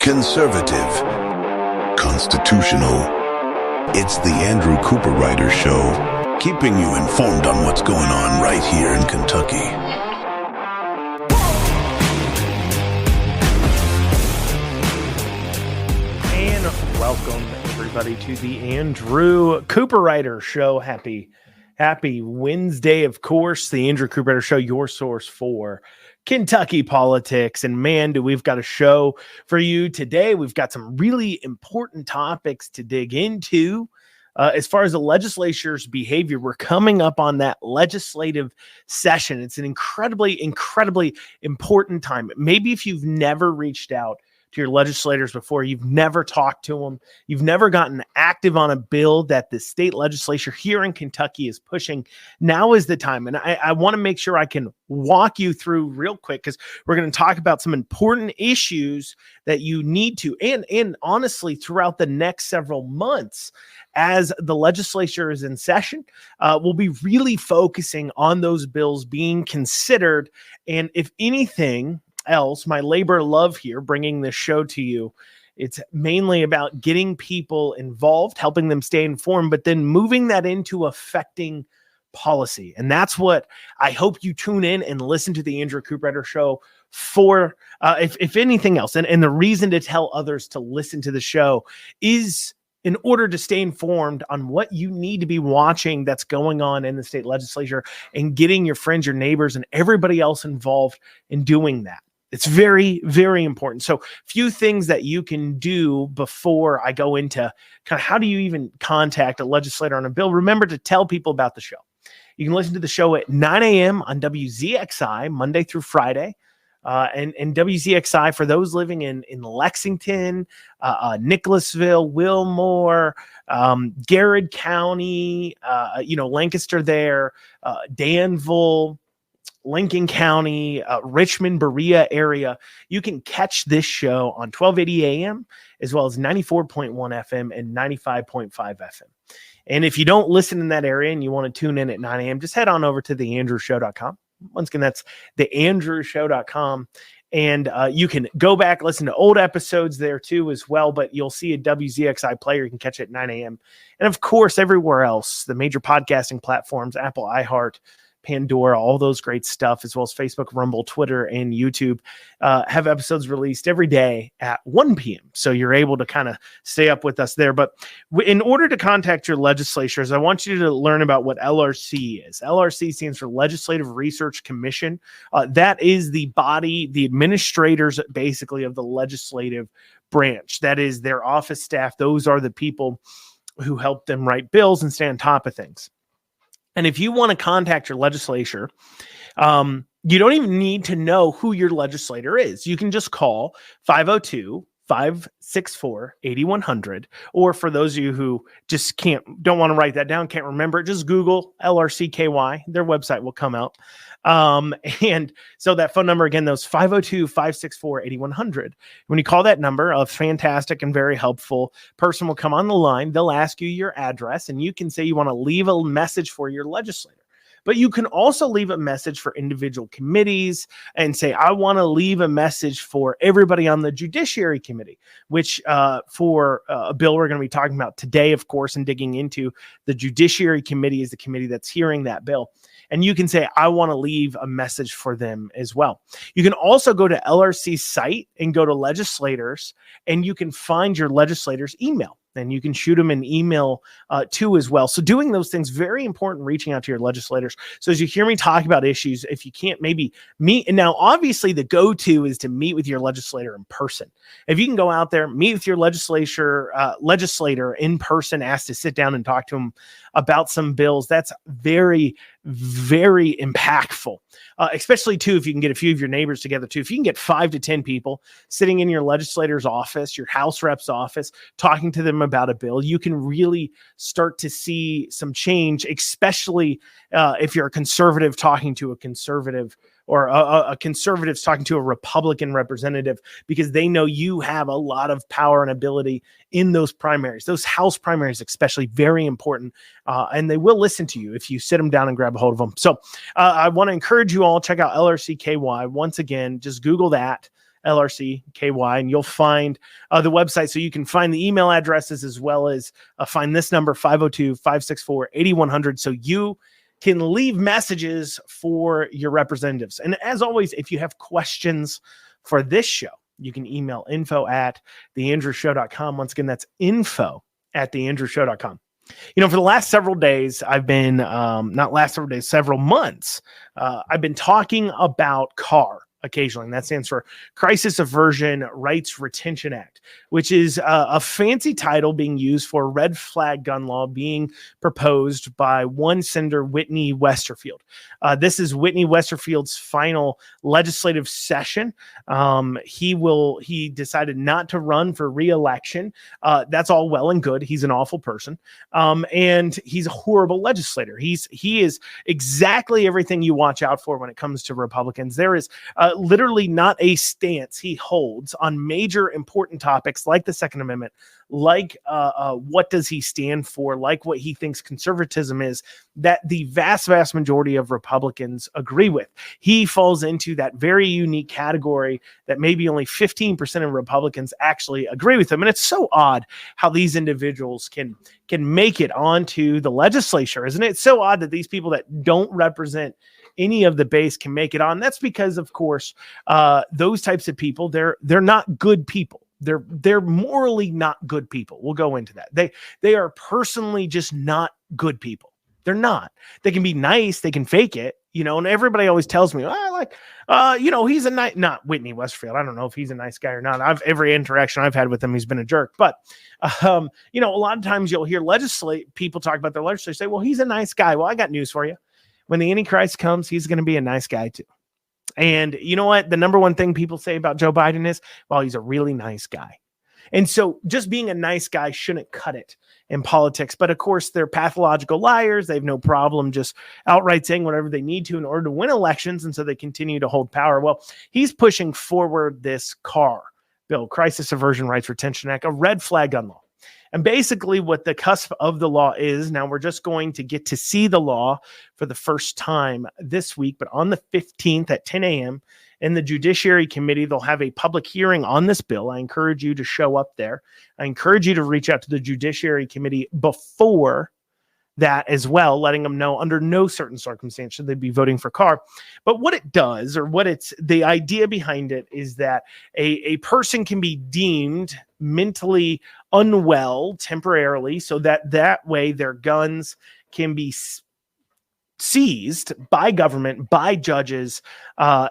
Conservative. Constitutional. It's the Andrew Cooperrider Show, keeping you informed on what's going on right here in Kentucky. And welcome, everybody, to the Andrew Cooperrider Show. Happy Wednesday, of course. The Andrew Cooperrider Show, your source for Kentucky politics. And man, we've got a show for you today. We've got some really important topics to dig into. As far as the legislature's behavior, we're coming up on that legislative session. It's an incredibly important time. Maybe if you've never reached out to your legislators before, you've never talked to them, you've never gotten active on a bill that the state legislature here in Kentucky is pushing, now is the time. And I want to make sure I can walk you through real quick, because we're going to talk about some important issues that you need to, and honestly, throughout the next several months, as the legislature is in session, we'll be really focusing on those bills being considered. And if anything else, my labor of love here, bringing this show to you, it's mainly about getting people involved, helping them stay informed, but then moving that into affecting policy. And that's what I hope you tune in and listen to the Andrew Cooperrider Show for, if anything else. And the reason to tell others to listen to the show is in order to stay informed on what you need to be watching that's going on in the state legislature, and getting your friends, your neighbors, and everybody else involved in doing that. It's very, very important. So few things that you can do before I go into kind of how do you even contact a legislator on a bill. Remember to tell people about the show. You can listen to the show at 9 a.m. on WZXI, Monday through Friday. And WZXI, for those living in Lexington, Nicholasville, Wilmore, Garrett County, Lancaster there, Danville, Lincoln County, Richmond, Berea area, you can catch this show on 1280 AM as well as 94.1 FM and 95.5 FM. And if you don't listen in that area and you want to tune in at 9 a.m., just head on over to theandrewshow.com. Once again, that's theandrewshow.com. And you can go back, listen to old episodes there too as well, but you'll see a WZXI player. You can catch it at 9 a.m. And of course, everywhere else, the major podcasting platforms, Apple, iHeart, Pandora, all those great stuff, as well as Facebook, Rumble, Twitter, and YouTube, have episodes released every day at 1 p.m. So you're able to kind of stay up with us there. But in order to contact your legislatures, I want you to learn about what LRC is. LRC stands for Legislative Research Commission. That is the body, the administrators, basically, of the legislative branch. That is their office staff. Those are the people who help them write bills and stay on top of things. And if you want to contact your legislature, you don't even need to know who your legislator is. You can just call 502-564-8100. Or for those of you who just don't want to write that down, can't remember it, just Google LRCKY. Their website will come out. And so that phone number, again, those 502-564-8100. When you call that number, a fantastic and very helpful person will come on the line. They'll ask you your address, and you can say you want to leave a message for your legislator. But you can also leave a message for individual committees and say, I want to leave a message for everybody on the Judiciary Committee, which for a bill we're going to be talking about today, of course, and digging into. The Judiciary Committee is the committee that's hearing that bill. And you can say, I want to leave a message for them as well. You can also go to LRC's site and go to legislators, and you can find your legislator's email. And you can shoot them an email too as well. So doing those things, very important, reaching out to your legislators. So as you hear me talk about issues, if you can't maybe meet, and now obviously the go-to is to meet with your legislator in person. If you can go out there, meet with your legislator in person, ask to sit down and talk to them about some bills, that's very, very impactful. Especially too, if you can get a few of your neighbors together too. If you can get 5 to 10 people sitting in your legislator's office, your House rep's office, talking to them about a bill, you can really start to see some change, especially if you're a conservative talking to a conservative, or a conservative's talking to a Republican representative, because they know you have a lot of power and ability in those primaries. Those House primaries, especially, very important. And they will listen to you if you sit them down and grab a hold of them. So I want to encourage you all, check out LRCKY. Once again, just Google that. LRCKY, and you'll find the website so you can find the email addresses as well as find this number, 502-564-8100, so you can leave messages for your representatives. And as always, if you have questions for this show, you can email info@theandrewshow.com. Once again, that's info@theandrewshow.com. For the last several days, I've been, several months, I've been talking about CAR occasionally, and that stands for Crisis Aversion Rights Retention Act, which is a fancy title being used for red flag gun law being proposed by one Senator Whitney Westerfield. This is Whitney Westerfield's final legislative session. He decided not to run for re-election. That's all well and good. He's an awful person. And he's a horrible legislator. He is exactly everything you watch out for when it comes to Republicans. There is literally not a stance he holds on major important topics like the Second Amendment, like what does he stand for, like what he thinks conservatism is, that the vast majority of Republicans agree with. He falls into that very unique category that maybe only 15% of Republicans actually agree with him. And it's so odd how these individuals can make it onto the legislature, isn't it? It's so odd that these people that don't represent any of the base can make it on. That's because, of course, those types of people, they're not good people. They're morally not good people. We'll go into that. They are personally just not good people. They're not. They can be nice. They can fake it, and everybody always tells me, he's a nice, not Whitney Westerfield. I don't know if he's a nice guy or not. Every interaction I've had with him, he's been a jerk. But, a lot of times you'll hear people talk about their legislature, say, well, he's a nice guy. Well, I got news for you. When the Antichrist comes, he's going to be a nice guy too. And you know what? The number one thing people say about Joe Biden is, well, he's a really nice guy. And so just being a nice guy shouldn't cut it in politics. But of course, they're pathological liars. They have no problem just outright saying whatever they need to in order to win elections. And so they continue to hold power. Well, he's pushing forward this CAR bill, Crisis Aversion Rights Retention Act, a red flag gun law. And basically what the cusp of the law is, now we're just going to get to see the law for the first time this week, but on the 15th at 10 a.m. in the Judiciary Committee, they'll have a public hearing on this bill. I encourage you to show up there. I encourage you to reach out to the Judiciary Committee before that as well, letting them know under no certain circumstance should they be voting for CAR. But what it does, or the idea behind it, is that a person can be deemed mentally unwell temporarily, so that way their guns can be seized by government, by judges,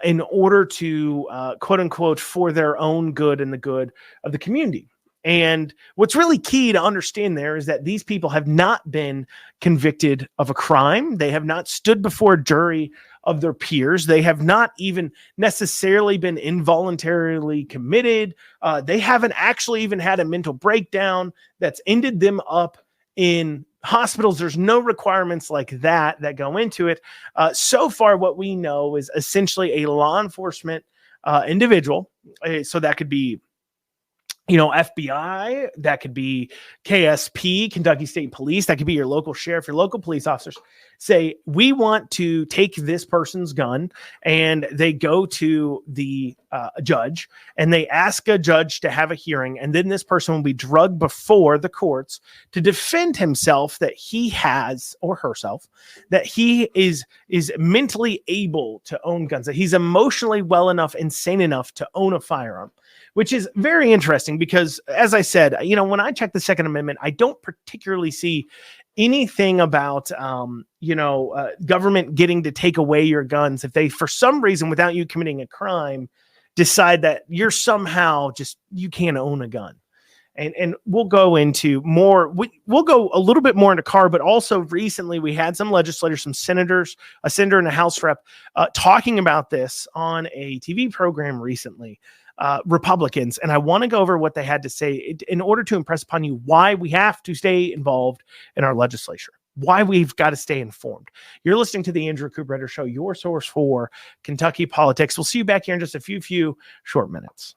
in order to, quote unquote, for their own good and the good of the community. And what's really key to understand there is that these people have not been convicted of a crime. They have not stood before a jury of their peers. They have not even necessarily been involuntarily committed. They haven't actually even had a mental breakdown that's ended them up in hospitals. There's no requirements like that go into it. So far, what we know is essentially a law enforcement individual. So that could be FBI, that could be KSP, Kentucky State Police, that could be your local sheriff, your local police officers, say, we want to take this person's gun, and they go to the judge, and they ask a judge to have a hearing, and then this person will be drugged before the courts to defend himself that he has, or herself, that he is mentally able to own guns, that he's emotionally well enough and sane enough to own a firearm. Which is very interesting because, as I said, when I check the Second Amendment, I don't particularly see anything about, government getting to take away your guns if they, for some reason, without you committing a crime, decide that you're somehow you can't own a gun. And we'll go into more. We'll go a little bit more into CAR, but also recently we had some legislators, some senators, a senator and a House rep, talking about this on a TV program recently. Republicans, and I want to go over what they had to say in order to impress upon you why we have to stay involved in our legislature, why we've got to stay informed. You're listening to the Andrew Cooperrider Show, your source for Kentucky politics. We'll see you back here in just a few short minutes.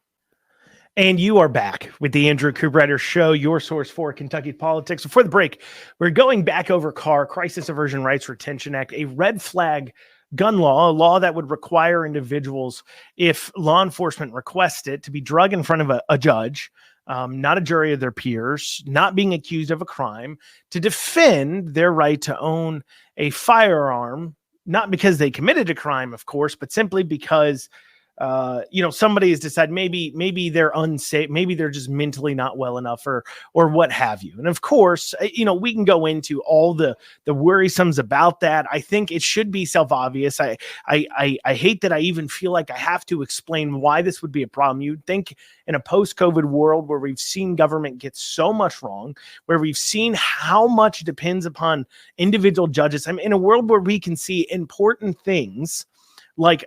And you are back with the Andrew Cooperrider Show, your source for Kentucky politics. Before the break, we're going back over CAR, Crisis Aversion Rights Retention Act, a red flag gun law, a law that would require individuals, if law enforcement requests it, to be drug in front of a judge, not a jury of their peers, not being accused of a crime, to defend their right to own a firearm, not because they committed a crime, of course, but simply because somebody has decided maybe they're unsafe, maybe they're just mentally not well enough, or what have you. And of course, we can go into all the worrisomes about that. I think it should be self-obvious. I hate that I even feel like I have to explain why this would be a problem. You'd think in a post-COVID world where we've seen government get so much wrong, where we've seen how much depends upon individual judges. I mean, in a world where we can see important things like,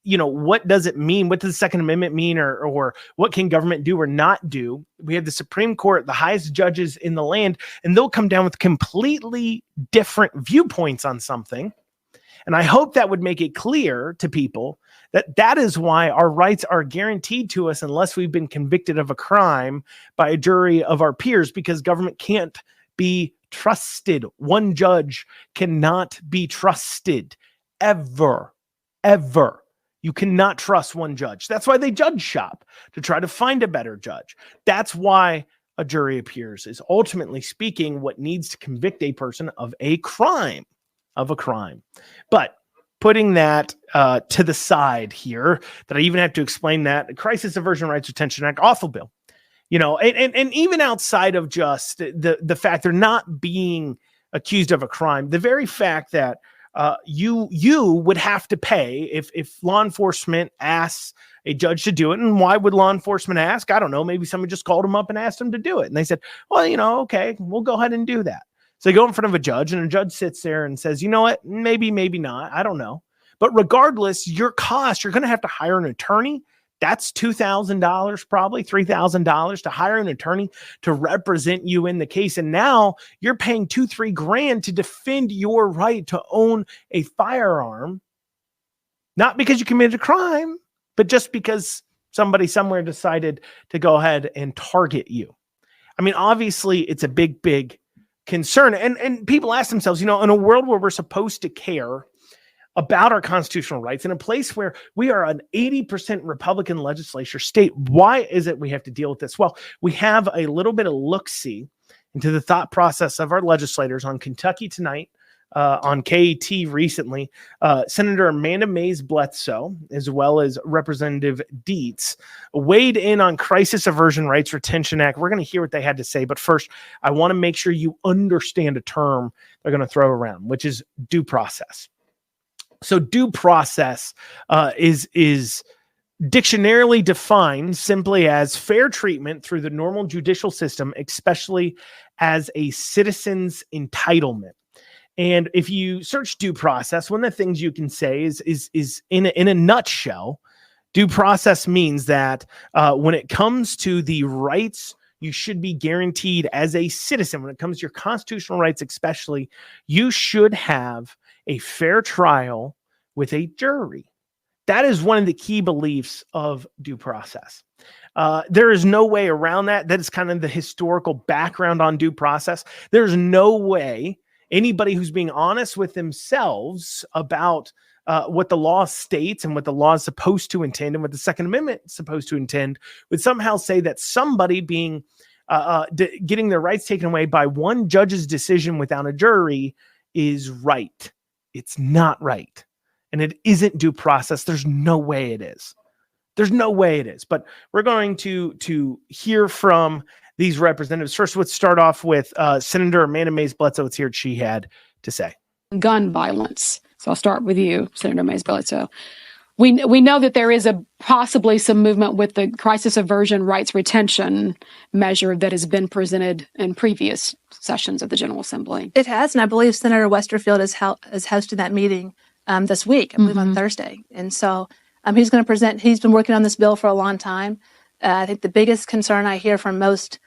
what does it mean? What does the Second Amendment mean, or what can government do or not do? We have the Supreme Court, the highest judges in the land, and they'll come down with completely different viewpoints on something. And I hope that would make it clear to people that is why our rights are guaranteed to us unless we've been convicted of a crime by a jury of our peers, because government can't be trusted. One judge cannot be trusted ever. You cannot trust one judge. That's why they judge shop, to try to find a better judge. That's why a jury of peers is, ultimately speaking, what needs to convict a person of a crime. But putting that to the side here, that I even have to explain that, Crisis Aversion Rights Retention Act, awful bill. And even outside of just the fact they're not being accused of a crime, the very fact that you would have to pay if law enforcement asks a judge to do it. And why would law enforcement ask? I don't know. Maybe someone just called them up and asked them to do it. And they said, well, okay, we'll go ahead and do that. So they go in front of a judge, and a judge sits there and says, you know what, maybe not. I don't know. But regardless, your cost, you're going to have to hire an attorney. That's $2,000, probably $3,000 to hire an attorney to represent you in the case. And now you're paying $2,000-3,000 to defend your right to own a firearm, not because you committed a crime, but just because somebody somewhere decided to go ahead and target you. I mean, obviously it's a big concern. And people ask themselves, in a world where we're supposed to care about our constitutional rights, in a place where we are an 80% Republican legislature state, why is it we have to deal with this? Well, we have a little bit of look-see into the thought process of our legislators. On Kentucky Tonight, on KAT recently, Senator Amanda Mays Bledsoe, as well as Representative Dietz, weighed in on Crisis Aversion Rights Retention Act. We're going to hear what they had to say, but first, I want to make sure you understand a term they're going to throw around, which is due process. So due process is dictionarily defined simply as fair treatment through the normal judicial system, especially as a citizen's entitlement. And if you search due process, one of the things you can say is in a nutshell, due process means that when it comes to the rights you should be guaranteed as a citizen, when it comes to your constitutional rights especially, you should have a fair trial with a jury. That is one of the key beliefs of due process. There is no way around that. That is kind of the historical background on due process. There's no way anybody who's being honest with themselves about what the law states and what the law is supposed to intend and what the Second Amendment is supposed to intend would somehow say that somebody being getting their rights taken away by one judge's decision without a jury is right. It's not right. And it isn't due process. There's no way it is. But we're going to hear from these representatives. First, let's start off with Senator Amanda Mays Bledsoe. Let's hear what she had to say. Gun violence. So I'll start with you, Senator Mays Bledsoe. We know that there is possibly some movement with the Crisis Aversion Rights Retention measure that has been presented in previous sessions of the General Assembly. It has, and I believe Senator Westerfield is hosting that meeting this week, I believe on Thursday. And so he's going to present. He's been working on this bill for a long time. I think the biggest concern I hear from most,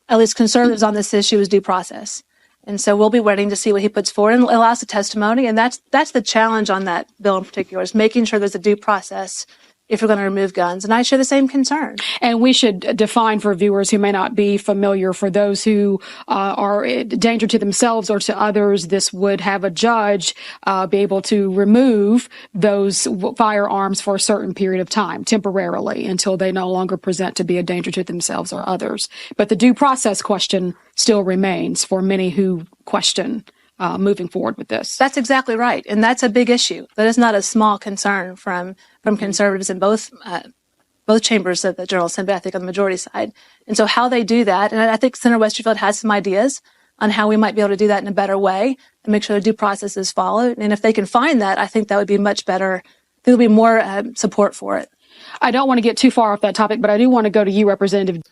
at least conservatives on this issue, is due process. And so we'll be waiting to see what he puts forward and allows the testimony. And that's the challenge on that bill in particular, is making sure there's a due process if you're going to remove guns. And I share the same concern. And we should define for viewers who may not be familiar, for those who are a danger to themselves or to others, this would have a judge be able to remove those firearms for a certain period of time, temporarily, until they no longer present to be a danger to themselves or others. But the due process question still remains for many who question moving forward with this. That's exactly right. And that's a big issue. That is not a small concern from conservatives in both chambers of the General Assembly, I think on the majority side. And so how they do that, and I think Senator Westerfield has some ideas on how we might be able to do that in a better way and make sure the due process is followed. And if they can find that, I think that would be much better. There'll be more support for it. I don't want to get too far off that topic, but I do want to go to you, Representative.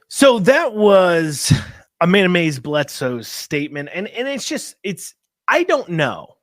So that was Amanda Mays Bledsoe's statement. And I don't know.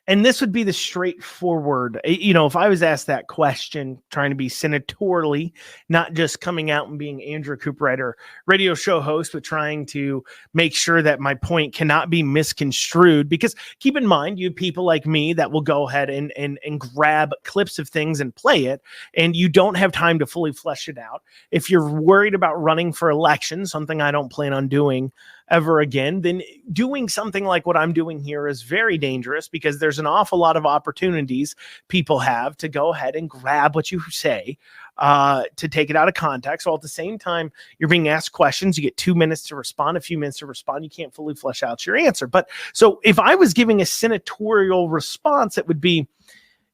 And this would be the straightforward, if I was asked that question, trying to be senatorially, not just coming out and being Andrew Cooperrider radio show host, but trying to make sure that my point cannot be misconstrued. Because keep in mind, you have people like me that will go ahead and grab clips of things and play it, and you don't have time to fully flesh it out. If you're worried about running for election, something I don't plan on doing ever again, then doing something like what I'm doing here is very dangerous, because there's an awful lot of opportunities people have to go ahead and grab what you say to take it out of context. While at the same time, you're being asked questions. You get 2 minutes to respond, a few minutes to respond. You can't fully flesh out your answer. But so if I was giving a senatorial response, it would be,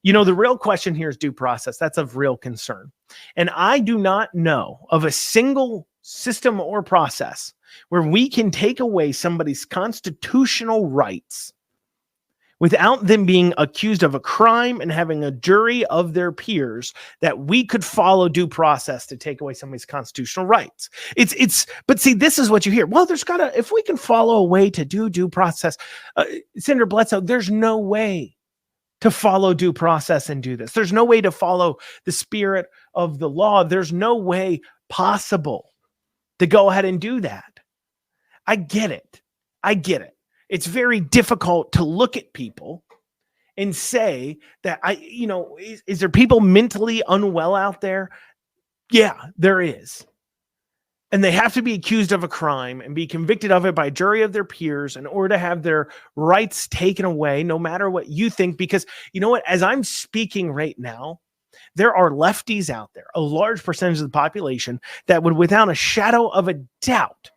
the real question here is due process. That's of real concern. And I do not know of a single system or process where we can take away somebody's constitutional rights without them being accused of a crime and having a jury of their peers, that we could follow due process to take away somebody's constitutional rights. But see, this is what you hear. Well, if we can follow a way to do due process, Senator Bledsoe, there's no way to follow due process and do this. There's no way to follow the spirit of the law. There's no way possible to go ahead and do that. I get it. It's very difficult to look at people and say that is there people mentally unwell out there? Yeah, there is. And they have to be accused of a crime and be convicted of it by a jury of their peers in order to have their rights taken away, no matter what you think. Because you know what? As I'm speaking right now, there are lefties out there, a large percentage of the population, that would, without a shadow of a doubt,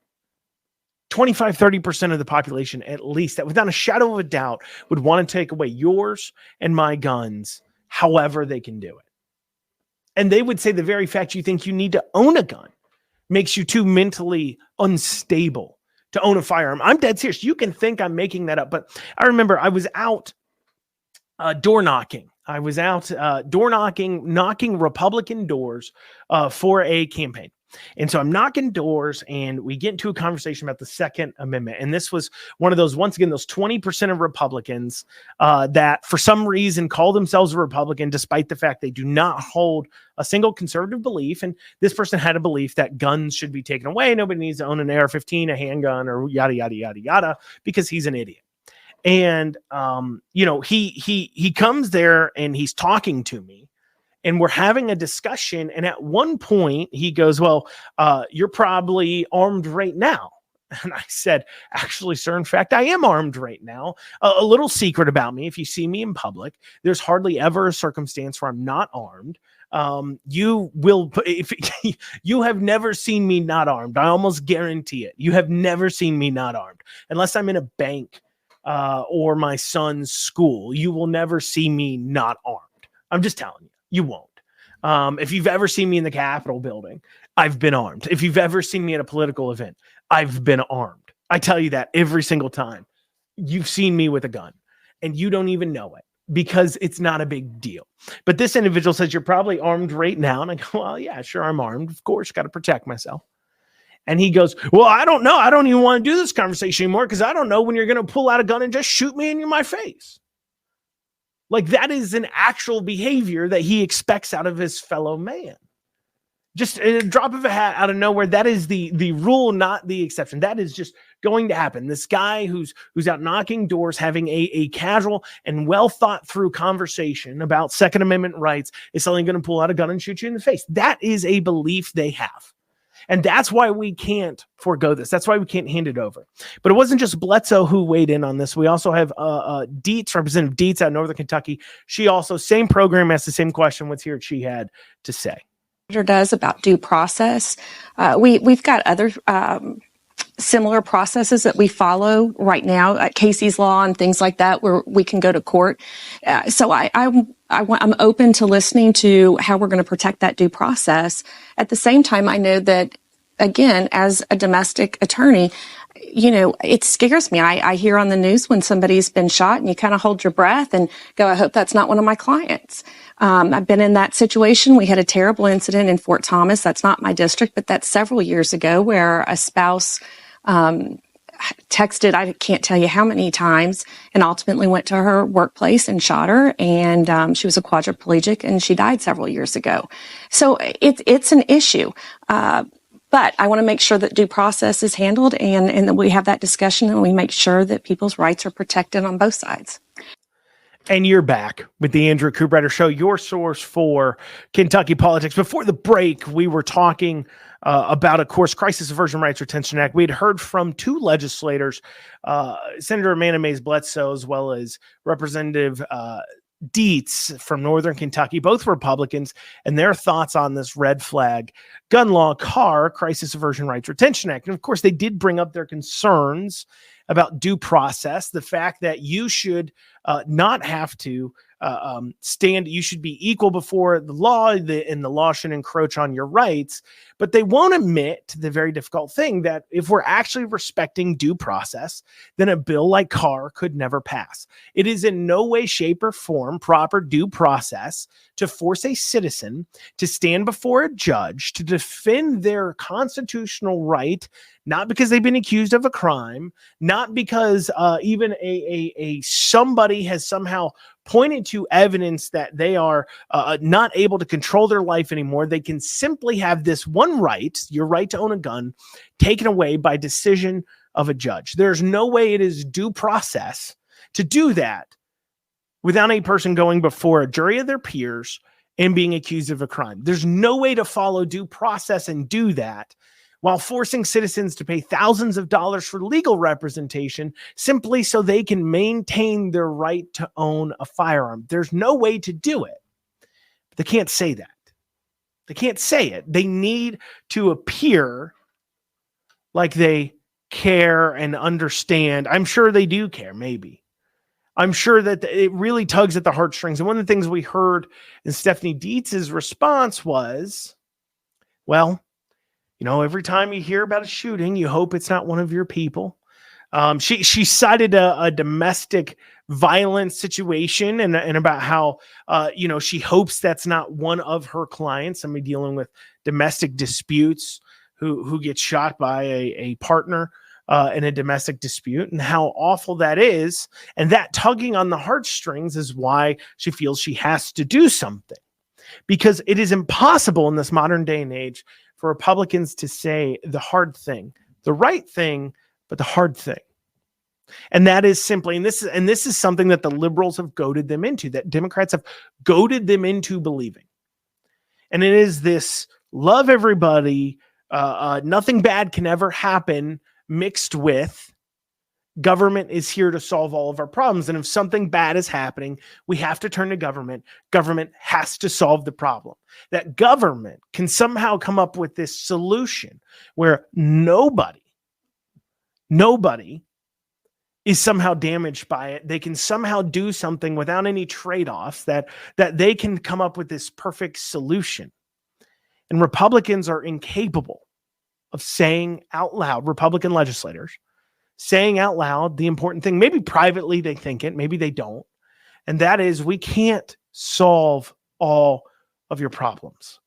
25-30% of the population, at least, that without a shadow of a doubt would want to take away yours and my guns, however they can do it. And they would say the very fact you think you need to own a gun makes you too mentally unstable to own a firearm. I'm dead serious. You can think I'm making that up, but I remember I was out door knocking. I was out door knocking Republican doors for a campaign. And so I'm knocking doors, and we get into a conversation about the Second Amendment. And this was one of those, once again, those 20% of Republicans that for some reason call themselves a Republican, despite the fact they do not hold a single conservative belief. And this person had a belief that guns should be taken away. Nobody needs to own an AR-15, a handgun, or yada, yada, yada, yada, because he's an idiot. And, he comes there and he's talking to me. And we're having a discussion. And at one point he goes, well, you're probably armed right now. And I said, actually, sir, in fact, I am armed right now. A little secret about me. If you see me in public, there's hardly ever a circumstance where I'm not armed. You have never seen me not armed. I almost guarantee it. You have never seen me not armed, unless I'm in a bank or my son's school. You will never see me not armed. I'm just telling you. You won't. If you've ever seen me in the Capitol building, I've been armed. If you've ever seen me at a political event, I've been armed. I tell you that every single time. You've seen me with a gun, and you don't even know it, because it's not a big deal. But this individual says, you're probably armed right now. And I go, well, yeah, sure, I'm armed. Of course, got to protect myself. And he goes, well, I don't know. I don't even want to do this conversation anymore, because I don't know when you're going to pull out a gun and just shoot me in my face. Like, that is an actual behavior that he expects out of his fellow man. Just a drop of a hat out of nowhere. That is the rule, not the exception. That is just going to happen. This guy who's out knocking doors, having a casual and well thought through conversation about Second Amendment rights is suddenly going to pull out a gun and shoot you in the face. That is a belief they have. And that's why we can't forego this. That's why we can't hand it over. But it wasn't just Bledsoe who weighed in on this. We also have Dietz, Representative Dietz out of Northern Kentucky. She also, same program, asked the same question. Let's hear what she had to say. Does about due process. We've got other similar processes that we follow right now, Casey's Law and things like that, where we can go to court. So I'm open to listening to how we're going to protect that due process. At the same time, I know that, again, as a domestic attorney, it scares me. I hear on the news when somebody's been shot and you kind of hold your breath and go, I hope that's not one of my clients. I've been in that situation. We had a terrible incident in Fort Thomas. That's not my district, but that's several years ago, where a spouse texted, I can't tell you how many times, and ultimately went to her workplace and shot her. And she was a quadriplegic and she died several years ago. So it's an issue. But I want to make sure that due process is handled and that we have that discussion and we make sure that people's rights are protected on both sides. And you're back with the Andrew Cooperrider Show, your source for Kentucky politics. Before the break, we were talking about, of course, Crisis Aversion Rights Retention Act. We had heard from two legislators, Senator Amanda Mays Bledsoe, as well as Representative Dietz from Northern Kentucky, both Republicans, and their thoughts on this red flag gun law, Crisis Aversion Rights Retention Act. And of course, they did bring up their concerns about due process, the fact that you should not have to you should be equal before the law, and the law should encroach on your rights. But they won't admit the very difficult thing that if we're actually respecting due process, then a bill like Carr could never pass. It is in no way, shape, or form proper due process to force a citizen to stand before a judge to defend their constitutional right, not because they've been accused of a crime, not because even a somebody has somehow pointed to evidence that they are not able to control their life anymore. They can simply have this one right, your right to own a gun, taken away by decision of a judge. There's no way it is due process to do that without a person going before a jury of their peers and being accused of a crime. There's no way to follow due process and do that while forcing citizens to pay thousands of dollars for legal representation simply so they can maintain their right to own a firearm. There's no way to do it. But they can't say that. They can't say it. They need to appear like they care and understand. I'm sure they do care, maybe. I'm sure that it really tugs at the heartstrings. And one of the things we heard in Stephanie Dietz's response was, well, every time you hear about a shooting, you hope it's not one of your people. She cited a domestic violence situation and about how, she hopes that's not one of her clients, somebody dealing with domestic disputes who gets shot by a partner in a domestic dispute, and how awful that is. And that tugging on the heartstrings is why she feels she has to do something, because it is impossible in this modern day and age for Republicans to say the hard thing, the right thing, but the hard thing. And that is simply, and this is something that the liberals have goaded them into, that Democrats have goaded them into believing. And it is this love everybody, nothing bad can ever happen, mixed with government is here to solve all of our problems. And if something bad is happening, we have to turn to government. Government has to solve the problem. That government can somehow come up with this solution where nobody is somehow damaged by it. They can somehow do something without any trade-offs, that they can come up with this perfect solution. And Republicans are incapable of saying out loud, Republican legislators, saying out loud the important thing. Maybe privately they think it, maybe they don't. And that is, we can't solve all of your problems.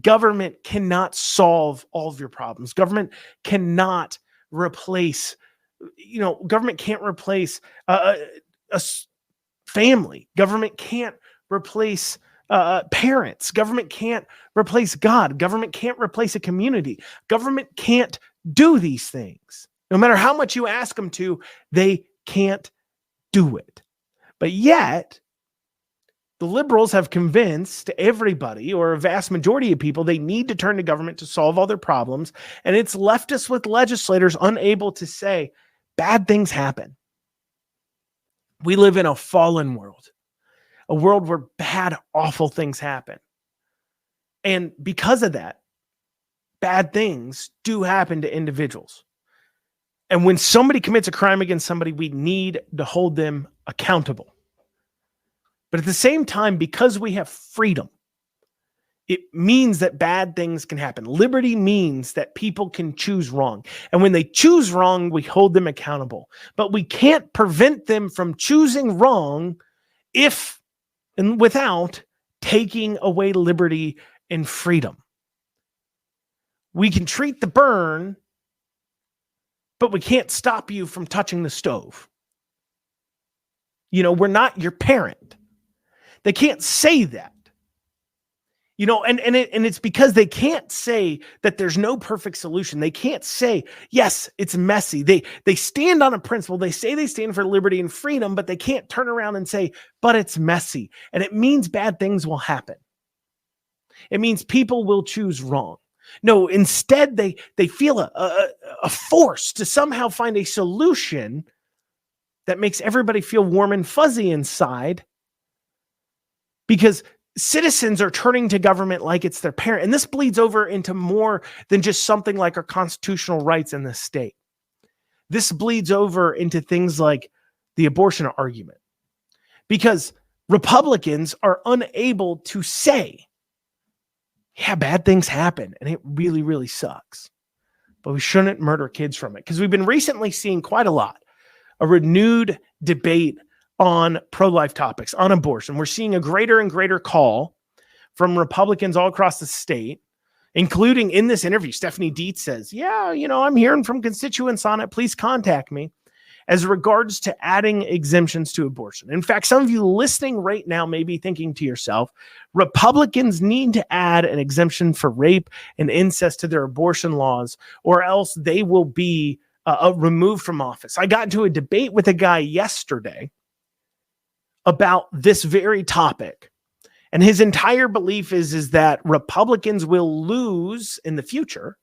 Government cannot solve all of your problems. Government cannot replace, government can't replace a family. Government can't replace parents. Government can't replace God. Government can't replace a community. Government can't do these things. No matter how much you ask them to, they can't do it. But yet, the liberals have convinced everybody, or a vast majority of people, they need to turn to government to solve all their problems. And it's left us with legislators unable to say, bad things happen. We live in a fallen world, a world where bad, awful things happen. And because of that, bad things do happen to individuals. And when somebody commits a crime against somebody, we need to hold them accountable. But at the same time, because we have freedom, it means that bad things can happen. Liberty means that people can choose wrong. And when they choose wrong, we hold them accountable. But we can't prevent them from choosing wrong if and without taking away liberty and freedom. We can treat the burn, but we can't stop you from touching the stove. We're not your parent. They can't say that. And it's because they can't say that there's no perfect solution. They can't say, yes, it's messy. They stand on a principle. They say they stand for liberty and freedom, but they can't turn around and say, but it's messy. And it means bad things will happen. It means people will choose wrong. No, instead they feel a force to somehow find a solution that makes everybody feel warm and fuzzy inside, because citizens are turning to government like it's their parent. And this bleeds over into more than just something like our constitutional rights in this state. This bleeds over into things like the abortion argument, because Republicans are unable to say, yeah, bad things happen and it really, really sucks, but we shouldn't murder kids from it. Because we've been recently seeing quite a renewed debate on pro-life topics, on abortion. We're seeing a greater and greater call from Republicans all across the state, including in this interview. Stephanie Dietz says, yeah, I'm hearing from constituents on it. Please contact me, as regards to adding exemptions to abortion. In fact, some of you listening right now may be thinking to yourself, Republicans need to add an exemption for rape and incest to their abortion laws, or else they will be removed from office. I got into a debate with a guy yesterday about this very topic. And his entire belief is that Republicans will lose in the future.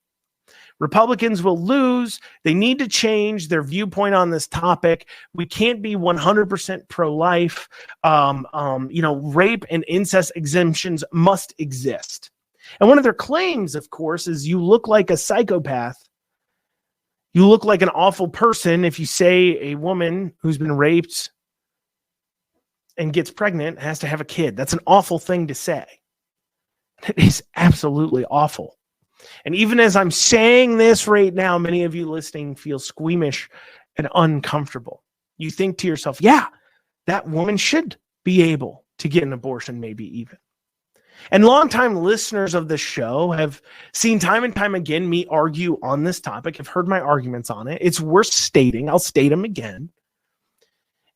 Republicans will lose. They need to change their viewpoint on this topic. We can't be 100% pro-life. Rape and incest exemptions must exist. And one of their claims, of course, is you look like a psychopath. You look like an awful person if you say a woman who's been raped and gets pregnant has to have a kid. That's an awful thing to say. It is absolutely awful. And even as I'm saying this right now, many of you listening feel squeamish and uncomfortable. You think to yourself, yeah, that woman should be able to get an abortion, maybe even. And longtime listeners of the show have seen time and time again me argue on this topic, have heard my arguments on it. It's worth stating. I'll state them again.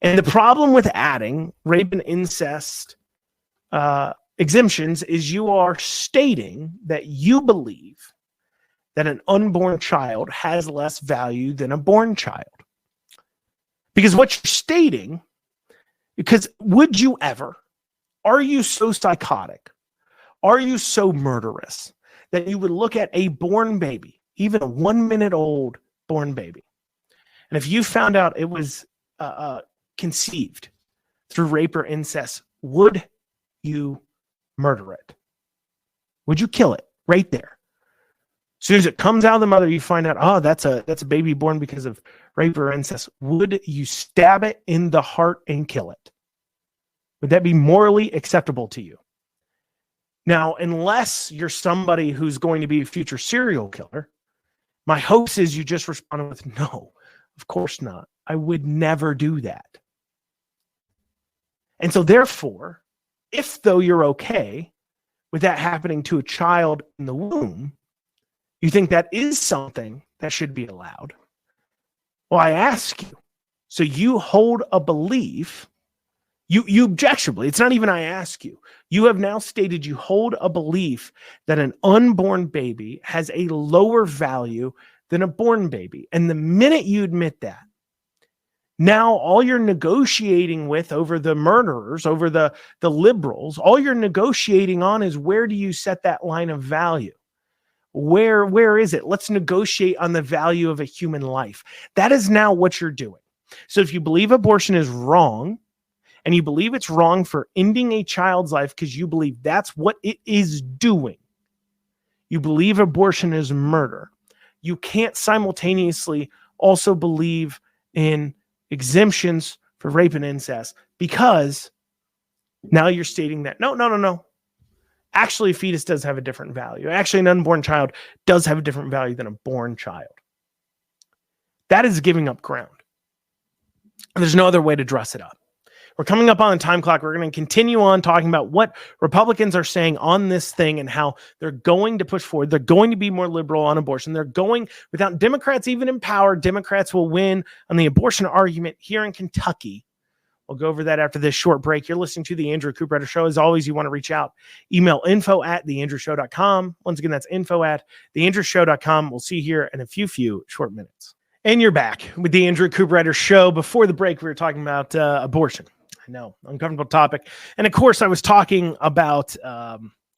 And the problem with adding rape and incest exemptions is you are stating that you believe that an unborn child has less value than a born child. Because what you're stating, because would you ever, are you so psychotic, are you so murderous that you would look at a born baby, even a 1 minute old born baby, and if you found out it was conceived through rape or incest, would you murder it? Would you kill it right there? As soon as it comes out of the mother, you find out, oh, that's a baby born because of rape or incest. Would you stab it in the heart and kill it? Would that be morally acceptable to you? Now, unless you're somebody who's going to be a future serial killer, my hopes is you just responded with, no, of course not. I would never do that. And so therefore, if though you're okay with that happening to a child in the womb, you think that is something that should be allowed. Well, I ask you, so you hold a belief You objectionably, it's not even I ask you. You have now stated you hold a belief that an unborn baby has a lower value than a born baby. And the minute you admit that, now all you're negotiating with over the murderers, over the liberals, all you're negotiating on is where do you set that line of value? Where is it? Let's negotiate on the value of a human life. That is now what you're doing. So if you believe abortion is wrong, and you believe it's wrong for ending a child's life because you believe that's what it is doing, you believe abortion is murder, you can't simultaneously also believe in exemptions for rape and incest, because now you're stating that no. Actually, a fetus does have a different value. Actually, an unborn child does have a different value than a born child. That is giving up ground. There's no other way to dress it up. We're coming up on the time clock. We're going to continue on talking about what Republicans are saying on this thing and how they're going to push forward. They're going to be more liberal on abortion. They're going, without Democrats even in power, Democrats will win on the abortion argument here in Kentucky. We'll go over that after this short break. You're listening to the Andrew Cooperrider Show. As always, you want to reach out, email info@theandrewshow.com. Once again, that's info@theandrewshow.com. We'll see you here in a few short minutes. And you're back with the Andrew Cooperrider Show. Before the break, we were talking about abortion. I know, uncomfortable topic. And of course, I was talking about,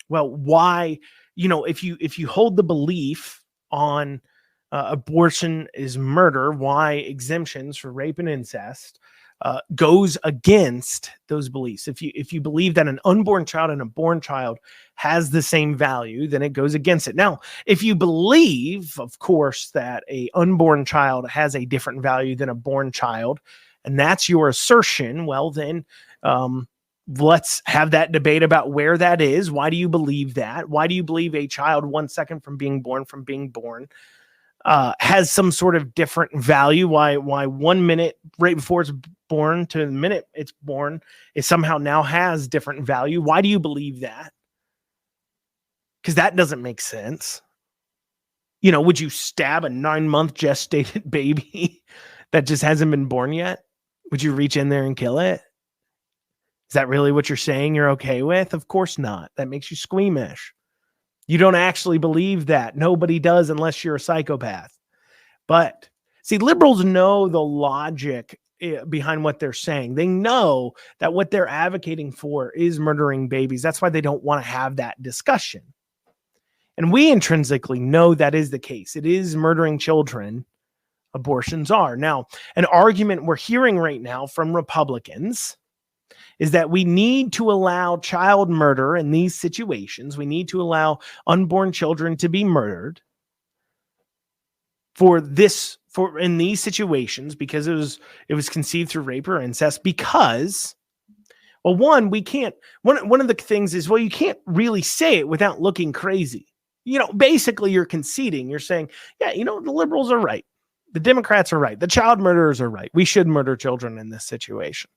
why, if you hold the belief on abortion is murder, why exemptions for rape and incest goes against those beliefs. If you believe that an unborn child and a born child has the same value, then it goes against it. Now, if you believe, of course, that a unborn child has a different value than a born child, and that's your assertion, well, then let's have that debate about where that is. Why do you believe that? Why do you believe a child 1 second from being born has some sort of different value? Why 1 minute right before it's born to the minute it's born, it somehow now has different value? Why do you believe that? Because that doesn't make sense. Would you stab a 9-month gestated baby that just hasn't been born yet? Would you reach in there and kill it? Is that really what you're saying you're okay with? Of course not. That makes you squeamish. You don't actually believe that. Nobody does unless you're a psychopath. But see, liberals know the logic behind what they're saying. They know that what they're advocating for is murdering babies. That's why they don't want to have that discussion. And we intrinsically know that is the case. It is murdering children. Abortions are. Now, an argument we're hearing right now from Republicans is that we need to allow child murder in these situations. We need to allow unborn children to be murdered in these situations because it was conceived through rape or incest. Because, well, one of the things is, well, you can't really say it without looking crazy. Basically you're conceding. You're saying, yeah, the liberals are right. The Democrats are right. The child murderers are right. We should murder children in this situation.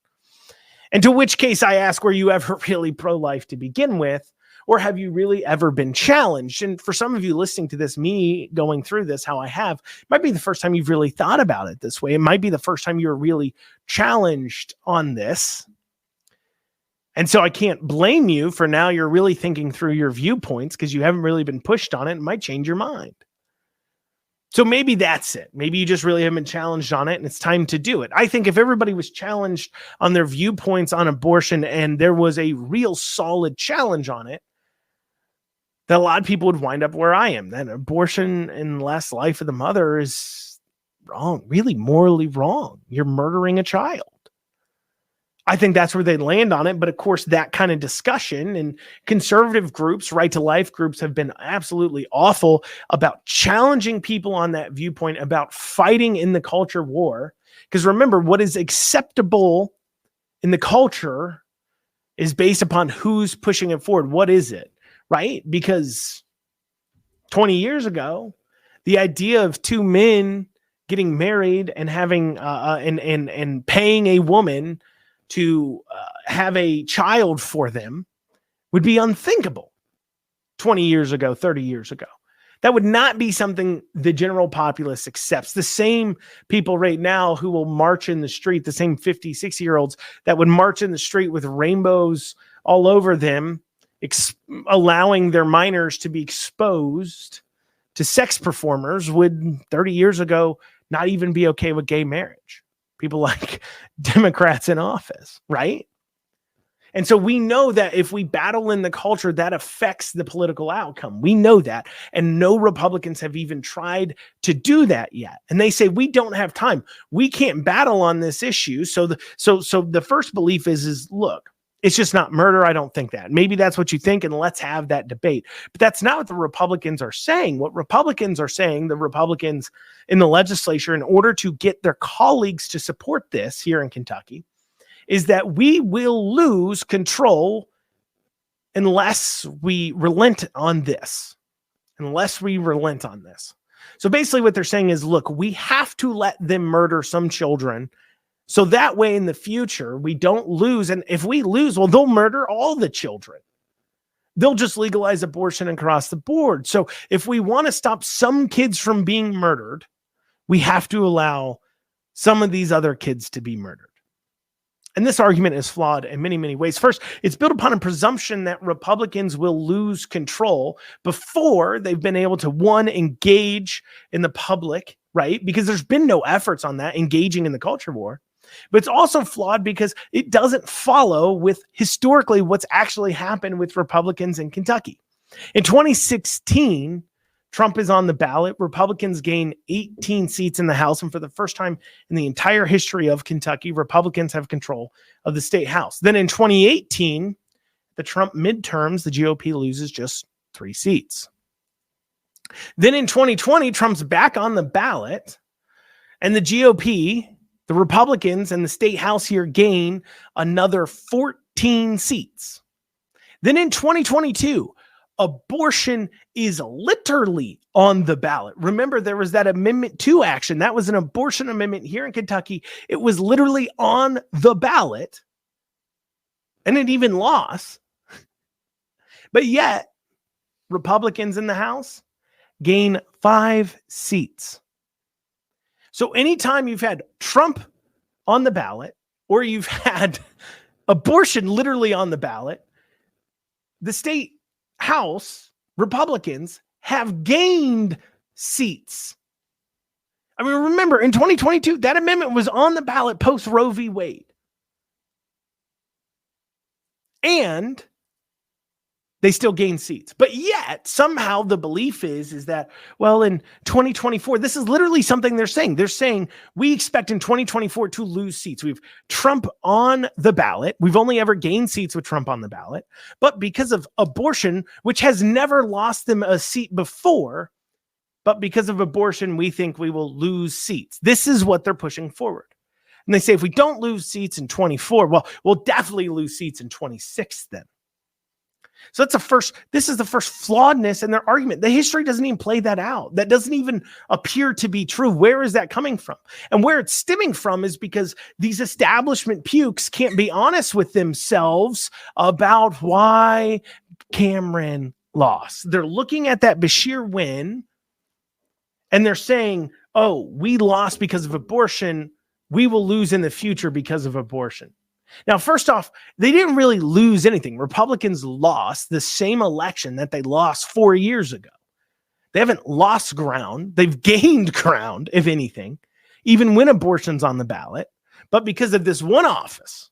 And to which case I ask, were you ever really pro-life to begin with? Or have you really ever been challenged? And for some of you listening to this, me going through this, how I have, it might be the first time you've really thought about it this way. It might be the first time you're really challenged on this. And so I can't blame you for now you're really thinking through your viewpoints because you haven't really been pushed on it. It might change your mind. So maybe that's it. Maybe you just really haven't been challenged on it and it's time to do it. I think if everybody was challenged on their viewpoints on abortion and there was a real solid challenge on it, that a lot of people would wind up where I am. That abortion in the last life of the mother is wrong, really morally wrong. You're murdering a child. I think that's where they land on it. But of course, that kind of discussion and conservative groups, right to life groups have been absolutely awful about challenging people on that viewpoint, about fighting in the culture war. Because remember, what is acceptable in the culture is based upon who's pushing it forward. What is it? Right? Because 20 years ago, the idea of two men getting married and having and paying a woman to have a child for them would be unthinkable 20 years ago, 30 years ago. That would not be something the general populace accepts. The same people right now who will march in the street, the same 50, 60-year-olds that would march in the street with rainbows all over them, allowing their minors to be exposed to sex performers, would 30 years ago not even be okay with gay marriage. People like Democrats in office, right? And so we know that if we battle in the culture, that affects the political outcome. We know that. And no Republicans have even tried to do that yet. And they say, we don't have time. We can't battle on this issue. So the first belief is look, it's just not murder. I don't think that. Maybe that's what you think, and let's have that debate. But that's not what the Republicans are saying. What Republicans are saying, the Republicans in the legislature, in order to get their colleagues to support this here in Kentucky, is that we will lose control unless we relent on this. So basically what they're saying is, look, we have to let them murder some children so that way in the future we don't lose. And if we lose, well, they'll murder all the children. They'll just legalize abortion across the board. So if we want to stop some kids from being murdered, we have to allow some of these other kids to be murdered. And this argument is flawed in many, many ways. First, it's built upon a presumption that Republicans will lose control before they've been able to, one, engage in the public, right? Because there's been no efforts on that, engaging in the culture war. But it's also flawed because it doesn't follow with historically what's actually happened with Republicans in Kentucky. In 2016, Trump is on the ballot. Republicans gain 18 seats in the House. And for the first time in the entire history of Kentucky, Republicans have control of the state House. Then in 2018, the Trump midterms, the GOP loses just 3 seats. Then in 2020, Trump's back on the ballot, and the GOP, the Republicans and the state House here, gain another 14 seats. Then in 2022, abortion is literally on the ballot. Remember, there was that Amendment 2 action. That was an abortion amendment here in Kentucky. It was literally on the ballot, and it even lost. But yet, Republicans in the House gain 5 seats. So anytime you've had Trump on the ballot, or you've had abortion literally on the ballot, the state House Republicans have gained seats. I mean, remember, in 2022, that amendment was on the ballot post Roe v. Wade. And they still gain seats. But yet, somehow the belief is that, well, in 2024, this is literally something they're saying. They're saying, we expect in 2024 to lose seats. We have Trump on the ballot. We've only ever gained seats with Trump on the ballot. But because of abortion, which has never lost them a seat before, but because of abortion, we think we will lose seats. This is what they're pushing forward. And they say, if we don't lose seats in 24, well, we'll definitely lose seats in 26 then. So this is the first flawedness in their argument. The history doesn't even play that out. That doesn't even appear to be true. Where is that coming from? And where it's stemming from is because these establishment pukes can't be honest with themselves about why Cameron lost. They're looking at that Bashir win and they're saying, oh, we lost because of abortion. We will lose in the future because of abortion. Now, first off, they didn't really lose anything. Republicans lost the same election that they lost 4 years ago. They haven't lost ground. They've gained ground, if anything, even when abortion's on the ballot. But because of this one office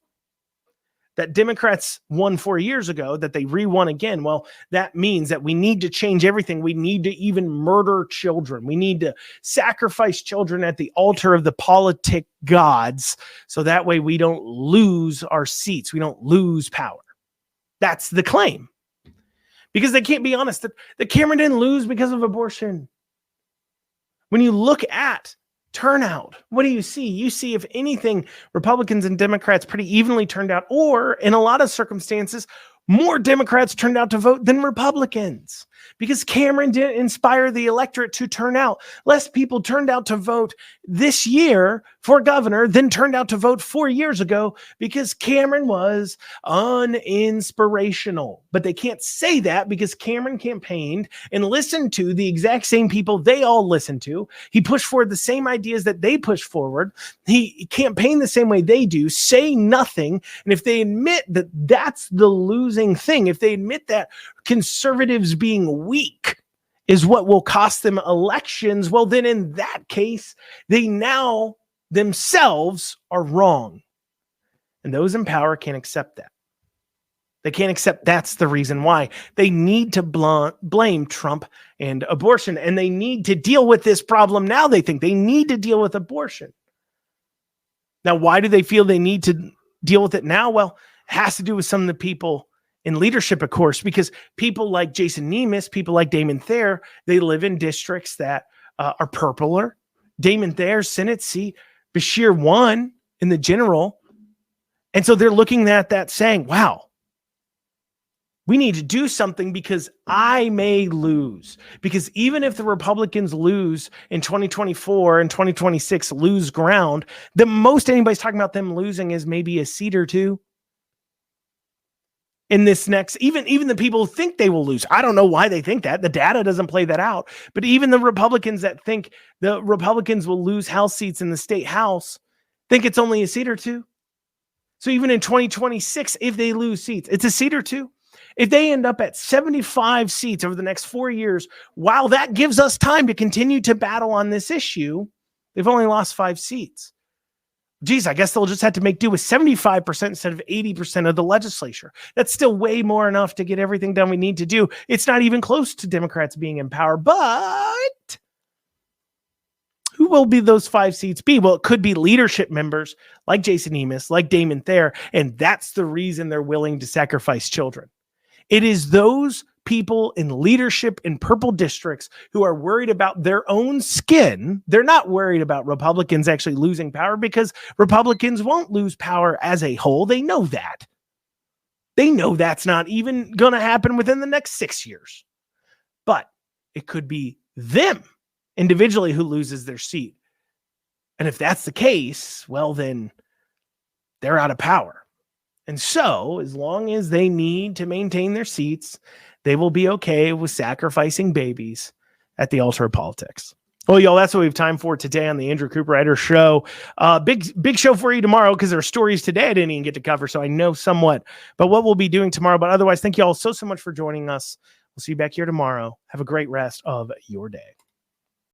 that Democrats won 4 years ago, that they re-won again, well, that means that we need to change everything. We need to even murder children. We need to sacrifice children at the altar of the politic gods, so that way we don't lose our seats. We don't lose power. That's the claim. Because they can't be honest that Cameron didn't lose because of abortion. When you look at turnout, what do you see? You see, if anything, Republicans and Democrats pretty evenly turned out, or in a lot of circumstances, more Democrats turned out to vote than Republicans. because Cameron didn't inspire the electorate to turn out. Less people turned out to vote this year for governor than turned out to vote 4 years ago because Cameron was uninspirational. But they can't say that because Cameron campaigned and listened to the exact same people they all listened to. He pushed forward the same ideas that they push forward. He campaigned the same way they do, say nothing. And if they admit that that's the losing thing, if they admit that conservatives being weak is what will cost them elections, well, then in that case, they now themselves are wrong. And those in power can't accept that. They can't accept that's the reason why. They need to blame Trump and abortion, and they need to deal with this problem now. They think they need to deal with abortion. Now, why do they feel they need to deal with it now? Well, it has to do with some of the people in leadership, of course, because people like Jason Nemeth, people like Damon Thayer, they live in districts that are purpler. Damon Thayer's Senate seat, Bashir won in the general. And so they're looking at that saying, wow, we need to do something because I may lose. Because even if the Republicans lose in 2024 and 2026, lose ground, the most anybody's talking about them losing is maybe a seat or two. In this next, even the people who think they will lose. I don't know why they think that. The data doesn't play that out. But even the Republicans that think the Republicans will lose House seats in the state House think it's only a seat or two. So even in 2026, if they lose seats, it's a seat or two. If they end up at 75 seats over the next 4 years, while that gives us time to continue to battle on this issue, they've only lost 5 seats. Geez, I guess they'll just have to make do with 75% instead of 80% of the legislature. That's still way more enough to get everything done we need to do. It's not even close to Democrats being in power, but who will be those 5 seats be? Well, it could be leadership members like Jason Nemeth, like Damon Thayer, and that's the reason they're willing to sacrifice children. It is those people in leadership in purple districts who are worried about their own skin. They're not worried about Republicans actually losing power because Republicans won't lose power as a whole. They know that. They know that's not even going to happen within the next 6 years. But it could be them individually who loses their seat. And if that's the case, well, then they're out of power. And so as long as they need to maintain their seats, they will be okay with sacrificing babies at the altar of politics. Well, y'all, that's what we have time for today on the Andrew Cooperrider Show. Big show for you tomorrow because there are stories today I didn't even get to cover, so I know somewhat about what we'll be doing tomorrow. But otherwise, thank you all so much for joining us. We'll see you back here tomorrow. Have a great rest of your day.